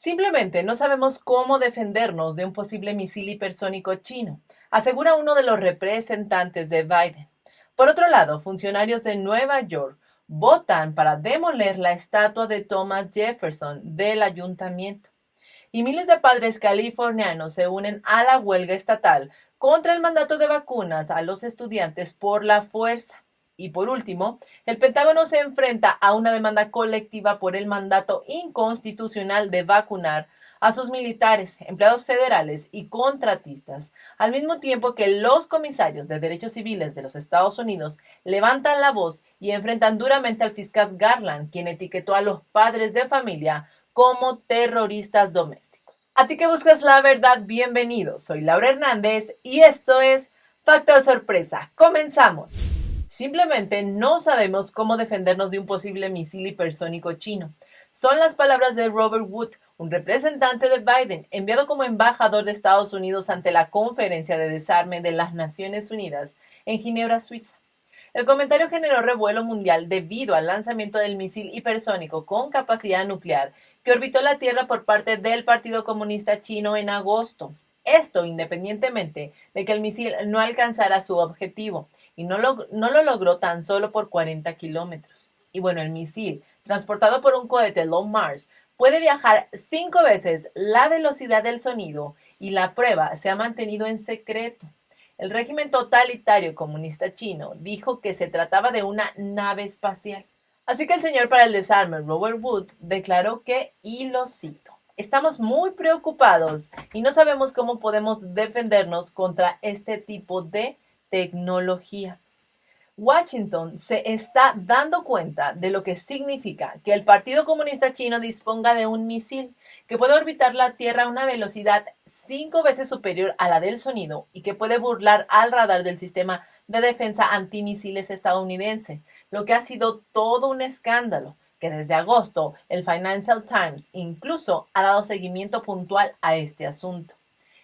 Simplemente no sabemos cómo defendernos de un posible misil hipersónico chino, asegura uno de los representantes de Biden. Por otro lado, funcionarios de Nueva York votan para demoler la estatua de Thomas Jefferson del ayuntamiento. Y miles de padres californianos se unen a la huelga estatal contra el mandato de vacunas a los estudiantes por la fuerza. Y por último, el Pentágono se enfrenta a una demanda colectiva por el mandato inconstitucional de vacunar a sus militares, empleados federales y contratistas, al mismo tiempo que los comisarios de derechos civiles de los Estados Unidos levantan la voz y enfrentan duramente al fiscal Garland, quien etiquetó a los padres de familia como terroristas domésticos. A ti que buscas la verdad, bienvenido. Soy Laura Hernández y esto es Factor Sorpresa. Comenzamos. Simplemente no sabemos cómo defendernos de un posible misil hipersónico chino. Son las palabras de Robert Wood, un representante de Biden, enviado como embajador de Estados Unidos ante la Conferencia de Desarme de las Naciones Unidas en Ginebra, Suiza. El comentario generó revuelo mundial debido al lanzamiento del misil hipersónico con capacidad nuclear que orbitó la Tierra por parte del Partido Comunista Chino en agosto. Esto independientemente de que el misil no alcanzara su objetivo y no lo logró tan solo por 40 kilómetros. Y bueno, el misil, transportado por un cohete Long March, puede viajar 5 veces la velocidad del sonido y la prueba se ha mantenido en secreto. El régimen totalitario comunista chino dijo que se trataba de una nave espacial. Así que el señor para el desarme, Robert Wood, declaró que, y lo cito, estamos muy preocupados y no sabemos cómo podemos defendernos contra este tipo de tecnología. Washington se está dando cuenta de lo que significa que el Partido Comunista Chino disponga de un misil que puede orbitar la Tierra a una velocidad 5 veces superior a la del sonido y que puede burlar al radar del sistema de defensa antimisiles estadounidense, lo que ha sido todo un escándalo, que desde agosto el Financial Times incluso ha dado seguimiento puntual a este asunto.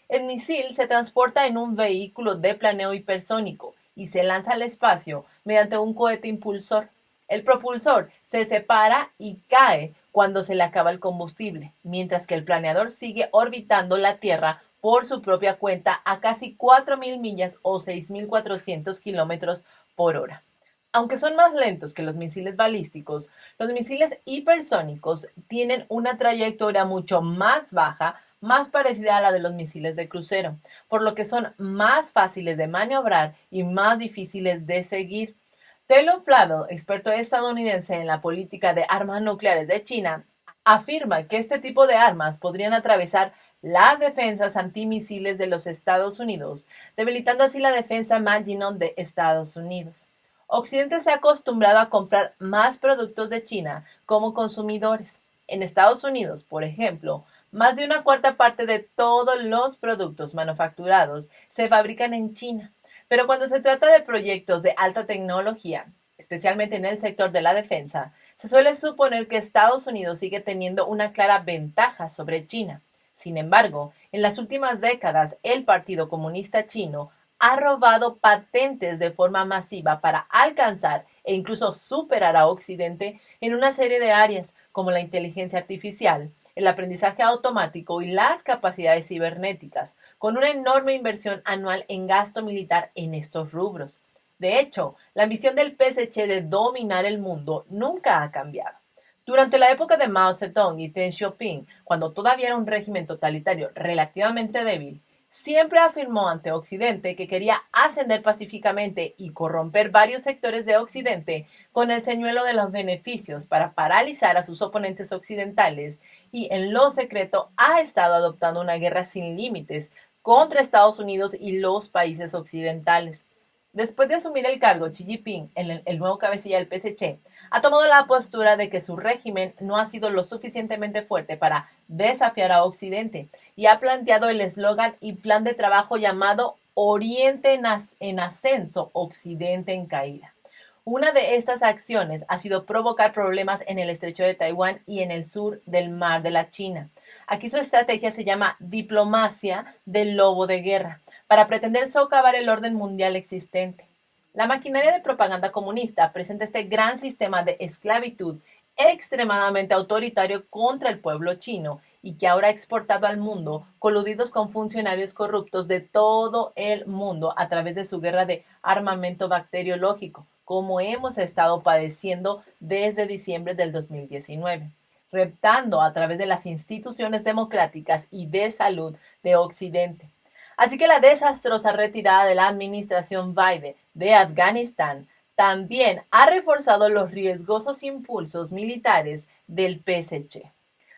El misil se transporta en un vehículo de planeo hipersónico y se lanza al espacio mediante un cohete impulsor. El propulsor se separa y cae cuando se le acaba el combustible, mientras que el planeador sigue orbitando la Tierra por su propia cuenta a casi 4.000 millas o 6.400 kilómetros por hora. Aunque son más lentos que los misiles balísticos, los misiles hipersónicos tienen una trayectoria mucho más baja, más parecida a la de los misiles de crucero, por lo que son más fáciles de maniobrar y más difíciles de seguir. Taylor Flavel, experto estadounidense en la política de armas nucleares de China, afirma que este tipo de armas podrían atravesar las defensas antimisiles de los Estados Unidos, debilitando así la defensa Maginot de Estados Unidos. Occidente se ha acostumbrado a comprar más productos de China como consumidores. En Estados Unidos, por ejemplo, más de una cuarta parte de todos los productos manufacturados se fabrican en China. Pero cuando se trata de proyectos de alta tecnología, especialmente en el sector de la defensa, se suele suponer que Estados Unidos sigue teniendo una clara ventaja sobre China. Sin embargo, en las últimas décadas, el Partido Comunista Chino ha robado patentes de forma masiva para alcanzar e incluso superar a Occidente en una serie de áreas como la inteligencia artificial, el aprendizaje automático y las capacidades cibernéticas, con una enorme inversión anual en gasto militar en estos rubros. De hecho, la ambición del PSC de dominar el mundo nunca ha cambiado. Durante la época de Mao Zedong y Deng Xiaoping, cuando todavía era un régimen totalitario relativamente débil, siempre afirmó ante Occidente que quería ascender pacíficamente y corromper varios sectores de Occidente con el señuelo de los beneficios para paralizar a sus oponentes occidentales y en lo secreto ha estado adoptando una guerra sin límites contra Estados Unidos y los países occidentales. Después de asumir el cargo, Xi Jinping, el nuevo cabecilla del PSC, ha tomado la postura de que su régimen no ha sido lo suficientemente fuerte para desafiar a Occidente y ha planteado el eslogan y plan de trabajo llamado Oriente en ascenso, Occidente en caída. Una de estas acciones ha sido provocar problemas en el estrecho de Taiwán y en el sur del mar de la China. Aquí su estrategia se llama diplomacia del lobo de guerra, para pretender socavar el orden mundial existente. La maquinaria de propaganda comunista presenta este gran sistema de esclavitud extremadamente autoritario contra el pueblo chino y que ahora ha exportado al mundo, coludidos con funcionarios corruptos de todo el mundo a través de su guerra de armamento bacteriológico, como hemos estado padeciendo desde diciembre del 2019, reptando a través de las instituciones democráticas y de salud de Occidente. Así que la desastrosa retirada de la administración Biden de Afganistán también ha reforzado los riesgosos impulsos militares del PSC.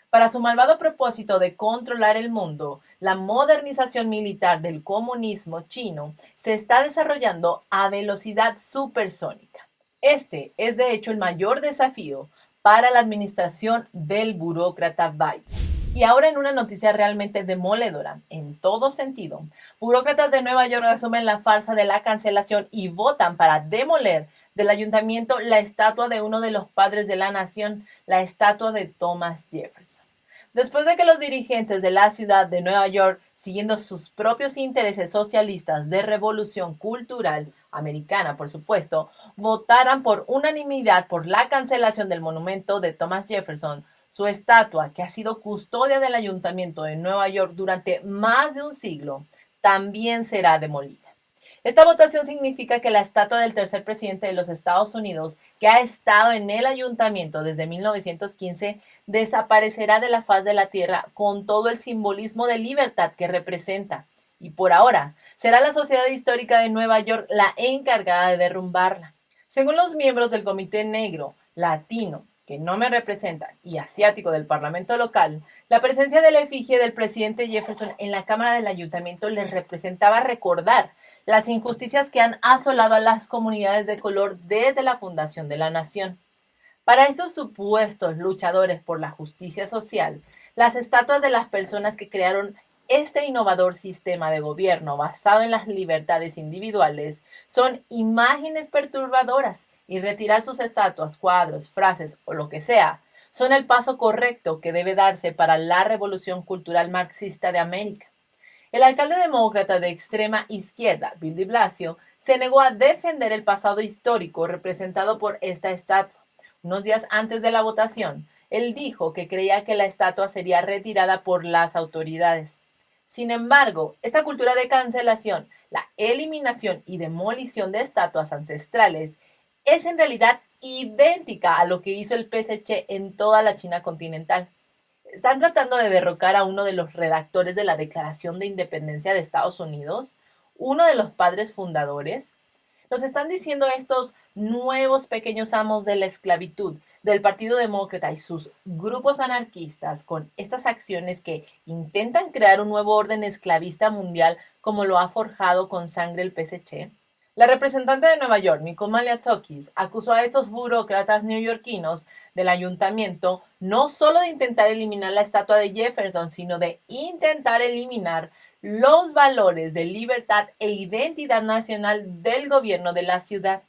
Para su malvado propósito de controlar el mundo, la modernización militar del comunismo chino se está desarrollando a velocidad supersónica. Este es de hecho el mayor desafío para la administración del burócrata Biden. Y ahora en una noticia realmente demoledora, en todo sentido, burócratas de Nueva York asumen la farsa de la cancelación y votan para demoler del ayuntamiento la estatua de uno de los padres de la nación, la estatua de Thomas Jefferson. Después de que los dirigentes de la ciudad de Nueva York, siguiendo sus propios intereses socialistas de revolución cultural americana, por supuesto, votaran por unanimidad por la cancelación del monumento de Thomas Jefferson, su estatua, que ha sido custodia del ayuntamiento de Nueva York durante más de un siglo, también será demolida. Esta votación significa que la estatua del tercer presidente de los Estados Unidos, que ha estado en el ayuntamiento desde 1915, desaparecerá de la faz de la tierra con todo el simbolismo de libertad que representa. Y por ahora, será la Sociedad Histórica de Nueva York la encargada de derrumbarla. Según los miembros del Comité Negro, Latino, que no me representa, y asiático del Parlamento local, la presencia de la efigie del presidente Jefferson en la Cámara del Ayuntamiento les representaba recordar las injusticias que han asolado a las comunidades de color desde la fundación de la nación. Para estos supuestos luchadores por la justicia social, las estatuas de las personas que crearon este innovador sistema de gobierno basado en las libertades individuales son imágenes perturbadoras y retirar sus estatuas, cuadros, frases o lo que sea son el paso correcto que debe darse para la revolución cultural marxista de América. El alcalde demócrata de extrema izquierda, Bill de Blasio, se negó a defender el pasado histórico representado por esta estatua. Unos días antes de la votación, él dijo que creía que la estatua sería retirada por las autoridades. Sin embargo, esta cultura de cancelación, la eliminación y demolición de estatuas ancestrales, es en realidad idéntica a lo que hizo el PSC en toda la China continental. Están tratando de derrocar a uno de los redactores de la Declaración de Independencia de Estados Unidos, uno de los padres fundadores. Nos están diciendo estos nuevos pequeños amos de la esclavitud del Partido Demócrata y sus grupos anarquistas con estas acciones que intentan crear un nuevo orden esclavista mundial como lo ha forjado con sangre el PSC. La representante de Nueva York, Nicole Malliotakis, acusó a estos burócratas neoyorquinos del ayuntamiento no solo de intentar eliminar la estatua de Jefferson, sino de intentar eliminar los valores de libertad e identidad nacional del gobierno de la ciudad.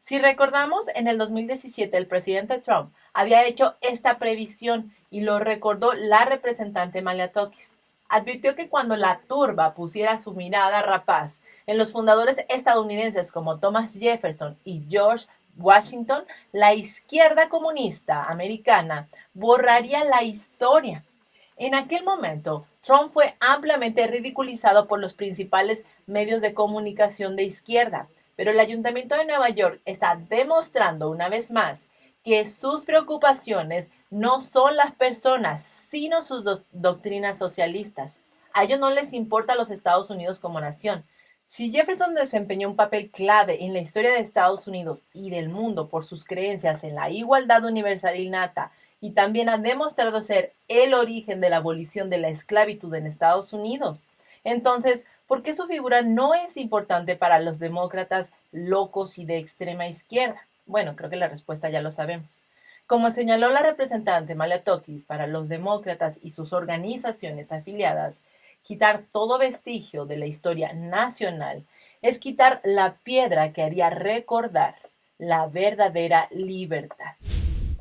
Si recordamos, en el 2017 el presidente Trump había hecho esta previsión y lo recordó la representante Malliotakis. Advirtió que cuando la turba pusiera su mirada rapaz en los fundadores estadounidenses como Thomas Jefferson y George Washington, la izquierda comunista americana borraría la historia. En aquel momento, Trump fue ampliamente ridiculizado por los principales medios de comunicación de izquierda, pero el Ayuntamiento de Nueva York está demostrando una vez más que sus preocupaciones no son las personas, sino sus doctrinas socialistas. A ellos no les importa los Estados Unidos como nación. Si Jefferson desempeñó un papel clave en la historia de Estados Unidos y del mundo por sus creencias en la igualdad universal innata y también ha demostrado ser el origen de la abolición de la esclavitud en Estados Unidos, entonces, ¿por qué su figura no es importante para los demócratas locos y de extrema izquierda? Bueno, creo que la respuesta ya lo sabemos. Como señaló la representante Malliotakis, para los demócratas y sus organizaciones afiliadas, quitar todo vestigio de la historia nacional es quitar la piedra que haría recordar la verdadera libertad.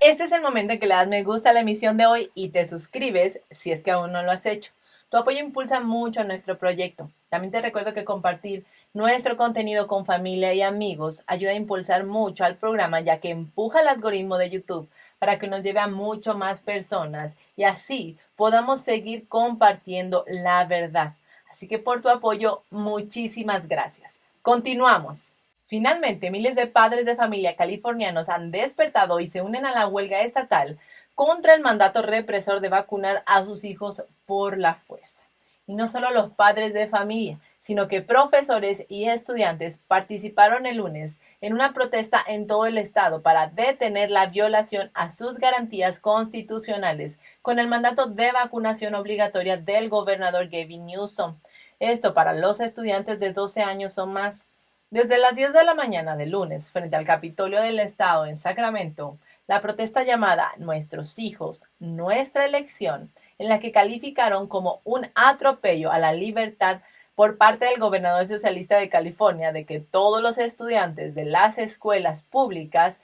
Este es el momento en que le das me gusta a la emisión de hoy y te suscribes si es que aún no lo has hecho. Tu apoyo impulsa mucho nuestro proyecto. También te recuerdo que compartir nuestro contenido con familia y amigos ayuda a impulsar mucho al programa, ya que empuja el algoritmo de YouTube para que nos lleve a mucho más personas y así podamos seguir compartiendo la verdad. Así que por tu apoyo, muchísimas gracias. Continuamos. Finalmente, miles de padres de familia californianos han despertado y se unen a la huelga estatal contra el mandato represor de vacunar a sus hijos por la fuerza. Y no solo los padres de familia, sino que profesores y estudiantes participaron el lunes en una protesta en todo el estado para detener la violación a sus garantías constitucionales con el mandato de vacunación obligatoria del gobernador Gavin Newsom. Esto para los estudiantes de 12 años o más. Desde las 10 de la mañana del lunes, frente al Capitolio del Estado en Sacramento, la protesta llamada Nuestros hijos, nuestra elección, en la que calificaron como un atropello a la libertad por parte del gobernador socialista de California de que todos los estudiantes de las escuelas públicas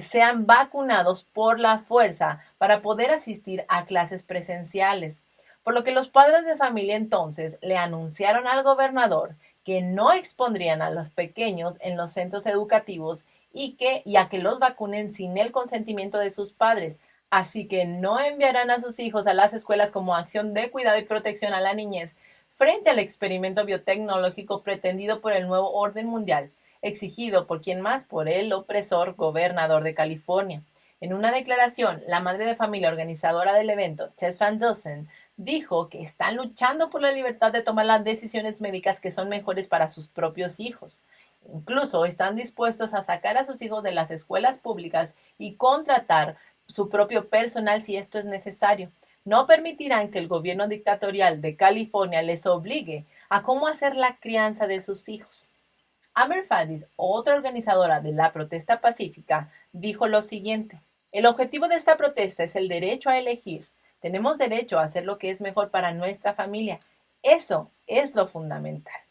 sean vacunados por la fuerza para poder asistir a clases presenciales. Por lo que los padres de familia entonces le anunciaron al gobernador que no expondrían a los pequeños en los centros educativos y a que los vacunen sin el consentimiento de sus padres. Así que no enviarán a sus hijos a las escuelas como acción de cuidado y protección a la niñez frente al experimento biotecnológico pretendido por el nuevo orden mundial, exigido por quien más, por el opresor gobernador de California. En una declaración, la madre de familia organizadora del evento, Tess Van Dusen, dijo que están luchando por la libertad de tomar las decisiones médicas que son mejores para sus propios hijos. Incluso están dispuestos a sacar a sus hijos de las escuelas públicas y contratar su propio personal si esto es necesario. No permitirán que el gobierno dictatorial de California les obligue a cómo hacer la crianza de sus hijos. Amber Faddis, otra organizadora de la protesta pacífica, dijo lo siguiente: el objetivo de esta protesta es el derecho a elegir. Tenemos derecho a hacer lo que es mejor para nuestra familia. Eso es lo fundamental.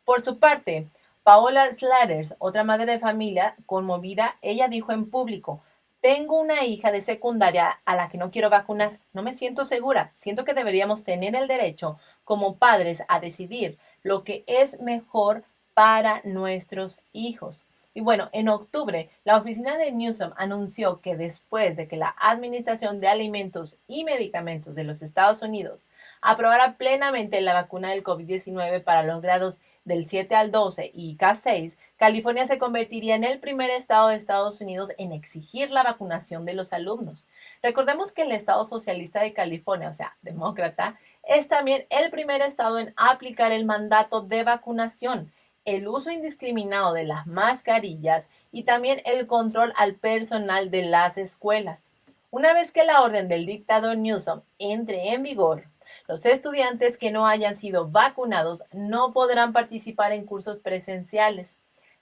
Por su parte, Paola Slatters, otra madre de familia conmovida, ella dijo en público: tengo una hija de secundaria a la que no quiero vacunar. No me siento segura. Siento que deberíamos tener el derecho como padres a decidir lo que es mejor para nuestros hijos. Y bueno, en octubre, la oficina de Newsom anunció que después de que la Administración de Alimentos y Medicamentos de los Estados Unidos aprobara plenamente la vacuna del COVID-19 para los grados del 7 al 12 y K6, California se convertiría en el primer estado de Estados Unidos en exigir la vacunación de los alumnos. Recordemos que el estado socialista de California, o sea, demócrata, es también el primer estado en aplicar el mandato de vacunación, el uso indiscriminado de las mascarillas y también el control al personal de las escuelas. Una vez que la orden del dictador Newsom entre en vigor, los estudiantes que no hayan sido vacunados no podrán participar en cursos presenciales.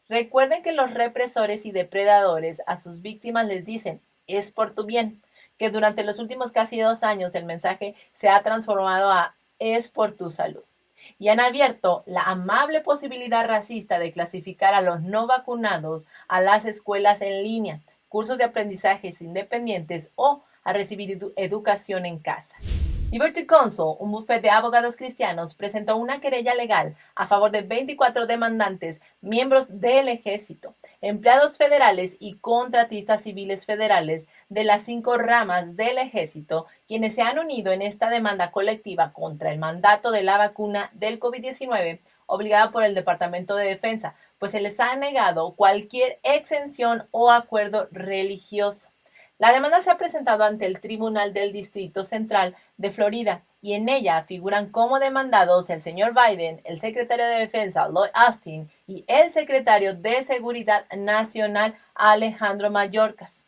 Recuerden que los represores y depredadores a sus víctimas les dicen: es por tu bien, que durante los últimos casi 2 años el mensaje se ha transformado a es por tu salud. Y han abierto la amable posibilidad racista de clasificar a los no vacunados a las escuelas en línea, cursos de aprendizajes independientes o a recibir educación en casa. Liberty Counsel, un bufete de abogados cristianos, presentó una querella legal a favor de 24 demandantes, miembros del ejército, empleados federales y contratistas civiles federales de las 5 ramas del ejército, quienes se han unido en esta demanda colectiva contra el mandato de la vacuna del COVID-19 obligada por el Departamento de Defensa, pues se les ha negado cualquier exención o acuerdo religioso. La demanda se ha presentado ante el Tribunal del Distrito Central de Florida y en ella figuran como demandados el señor Biden, el secretario de Defensa Lloyd Austin y el secretario de Seguridad Nacional Alejandro Mayorkas.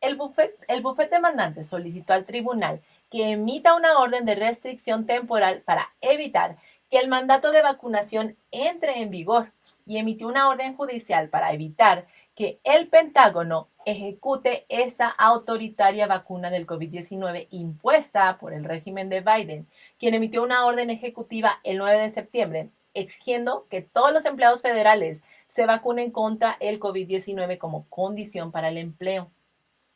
El bufete demandante solicitó al tribunal que emita una orden de restricción temporal para evitar que el mandato de vacunación entre en vigor y emitió una orden judicial para evitar que el Pentágono ejecute esta autoritaria vacuna del COVID-19 impuesta por el régimen de Biden, quien emitió una orden ejecutiva el 9 de septiembre exigiendo que todos los empleados federales se vacunen contra el COVID-19 como condición para el empleo.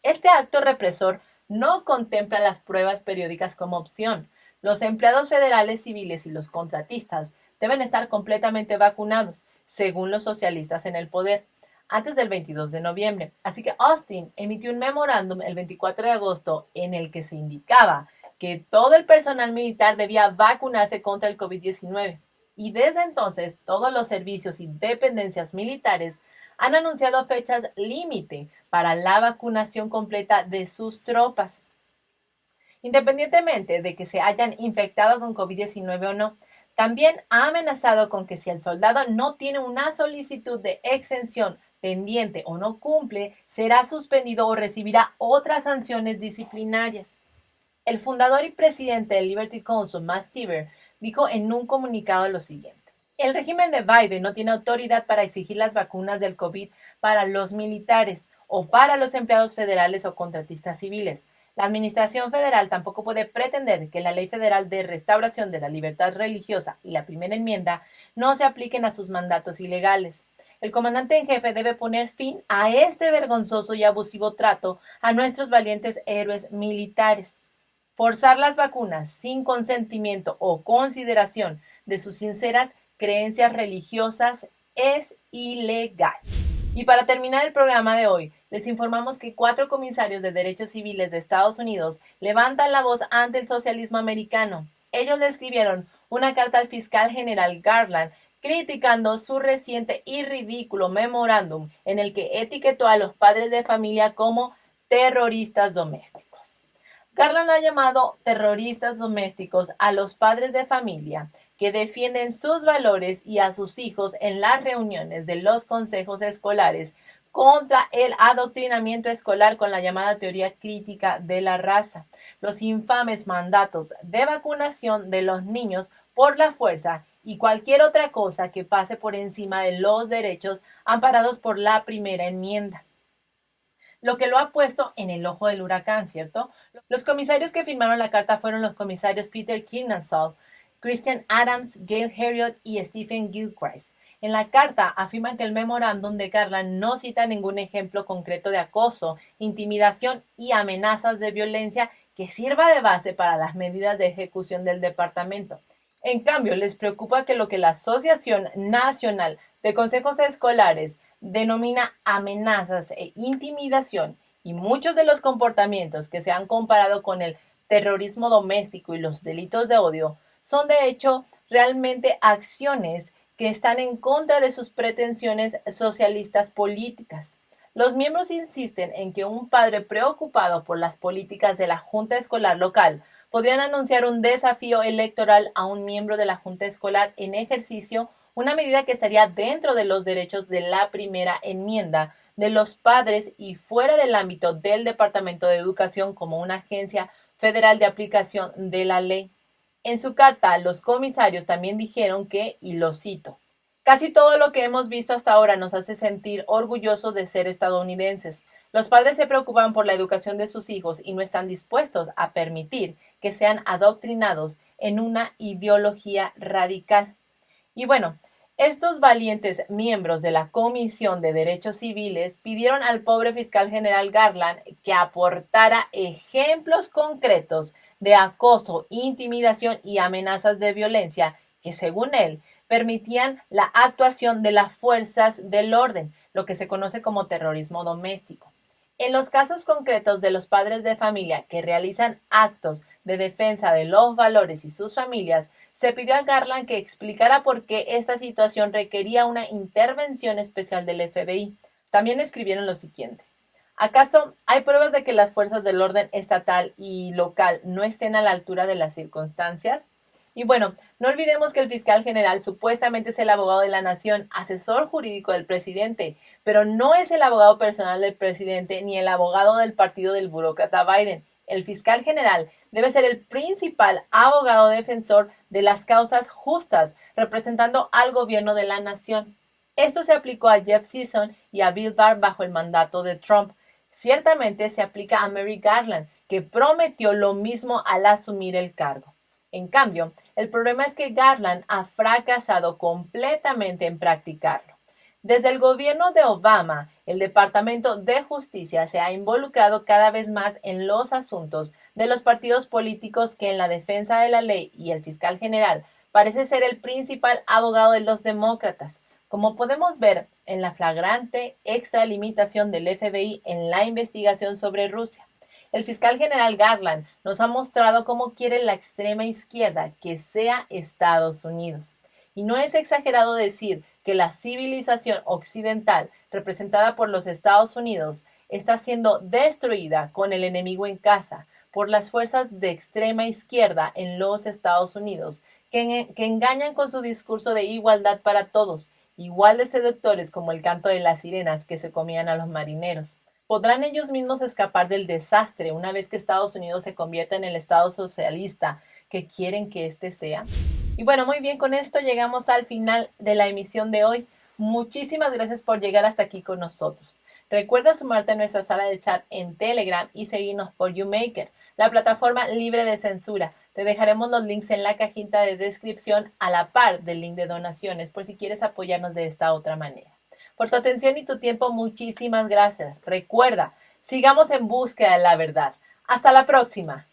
Este acto represor no contempla las pruebas periódicas como opción. Los empleados federales civiles y los contratistas deben estar completamente vacunados, según los socialistas en el poder. antes del 22 de noviembre. Así que Austin emitió un memorándum el 24 de agosto en el que se indicaba que todo el personal militar debía vacunarse contra el COVID-19. Y desde entonces, todos los servicios y dependencias militares han anunciado fechas límite para la vacunación completa de sus tropas. Independientemente de que se hayan infectado con COVID-19 o no, también ha amenazado con que si el soldado no tiene una solicitud de exención pendiente o no cumple, será suspendido o recibirá otras sanciones disciplinarias. El fundador y presidente del Liberty Council, Matt Stever, dijo en un comunicado lo siguiente. El régimen de Biden no tiene autoridad para exigir las vacunas del COVID para los militares o para los empleados federales o contratistas civiles. La Administración Federal tampoco puede pretender que la Ley Federal de Restauración de la Libertad Religiosa y la Primera Enmienda no se apliquen a sus mandatos ilegales. El comandante en jefe debe poner fin a este vergonzoso y abusivo trato a nuestros valientes héroes militares. Forzar las vacunas sin consentimiento o consideración de sus sinceras creencias religiosas es ilegal. Y para terminar el programa de hoy, les informamos que 4 comisarios de derechos civiles de Estados Unidos levantan la voz ante el socialismo americano. Ellos le escribieron una carta al fiscal general Garland criticando su reciente y ridículo memorándum en el que etiquetó a los padres de familia como terroristas domésticos. Garland ha llamado terroristas domésticos a los padres de familia que defienden sus valores y a sus hijos en las reuniones de los consejos escolares contra el adoctrinamiento escolar con la llamada teoría crítica de la raza, los infames mandatos de vacunación de los niños por la fuerza y cualquier otra cosa que pase por encima de los derechos amparados por la Primera Enmienda. Lo que lo ha puesto en el ojo del huracán, ¿cierto? Los comisarios que firmaron la carta fueron los comisarios Peter Kirnasov, Christian Adams, Gail Heriot y Stephen Gilchrist. En la carta afirman que el memorándum de Garland no cita ningún ejemplo concreto de acoso, intimidación y amenazas de violencia que sirva de base para las medidas de ejecución del departamento. En cambio, les preocupa que lo que la Asociación Nacional de Consejos Escolares denomina amenazas e intimidación y muchos de los comportamientos que se han comparado con el terrorismo doméstico y los delitos de odio son de hecho realmente acciones que están en contra de sus pretensiones socialistas políticas. Los miembros insisten en que un padre preocupado por las políticas de la Junta Escolar local podrían anunciar un desafío electoral a un miembro de la Junta Escolar en ejercicio, una medida que estaría dentro de los derechos de la Primera Enmienda de los padres y fuera del ámbito del Departamento de Educación como una agencia federal de aplicación de la ley. En su carta, los comisarios también dijeron que, y lo cito, casi todo lo que hemos visto hasta ahora nos hace sentir orgullosos de ser estadounidenses. Los padres se preocupan por la educación de sus hijos y no están dispuestos a permitir que sean adoctrinados en una ideología radical. Y bueno, estos valientes miembros de la Comisión de Derechos Civiles pidieron al pobre fiscal general Garland que aportara ejemplos concretos de acoso, intimidación y amenazas de violencia que, según él, permitían la actuación de las fuerzas del orden, lo que se conoce como terrorismo doméstico. En los casos concretos de los padres de familia que realizan actos de defensa de los valores y sus familias, se pidió a Garland que explicara por qué esta situación requería una intervención especial del FBI. También escribieron lo siguiente. ¿Acaso hay pruebas de que las fuerzas del orden estatal y local no estén a la altura de las circunstancias? Y bueno, no olvidemos que el fiscal general supuestamente es el abogado de la nación, asesor jurídico del presidente, pero no es el abogado personal del presidente ni el abogado del partido del burócrata Biden. El fiscal general debe ser el principal abogado defensor de las causas justas, representando al gobierno de la nación. Esto se aplicó a Jeff Sessions y a Bill Barr bajo el mandato de Trump. Ciertamente se aplica a Merrick Garland, que prometió lo mismo al asumir el cargo. En cambio, el problema es que Garland ha fracasado completamente en practicarlo. Desde el gobierno de Obama, el Departamento de Justicia se ha involucrado cada vez más en los asuntos de los partidos políticos que en la defensa de la ley y el fiscal general parece ser el principal abogado de los demócratas. Como podemos ver en la flagrante extralimitación del FBI en la investigación sobre Rusia. El fiscal general Garland nos ha mostrado cómo quiere la extrema izquierda que sea Estados Unidos. Y no es exagerado decir que la civilización occidental, representada por los Estados Unidos, está siendo destruida con el enemigo en casa por las fuerzas de extrema izquierda en los Estados Unidos, que engañan con su discurso de igualdad para todos, igual de seductores como el canto de las sirenas que se comían a los marineros. ¿Podrán ellos mismos escapar del desastre una vez que Estados Unidos se convierta en el Estado socialista que quieren que éste sea? Y bueno, muy bien, con esto llegamos al final de la emisión de hoy. Muchísimas gracias por llegar hasta aquí con nosotros. Recuerda sumarte a nuestra sala de chat en Telegram y seguirnos por YouMaker, la plataforma libre de censura. Te dejaremos los links en la cajita de descripción a la par del link de donaciones por si quieres apoyarnos de esta otra manera. Por tu atención y tu tiempo, muchísimas gracias. Recuerda, sigamos en búsqueda de la verdad. Hasta la próxima.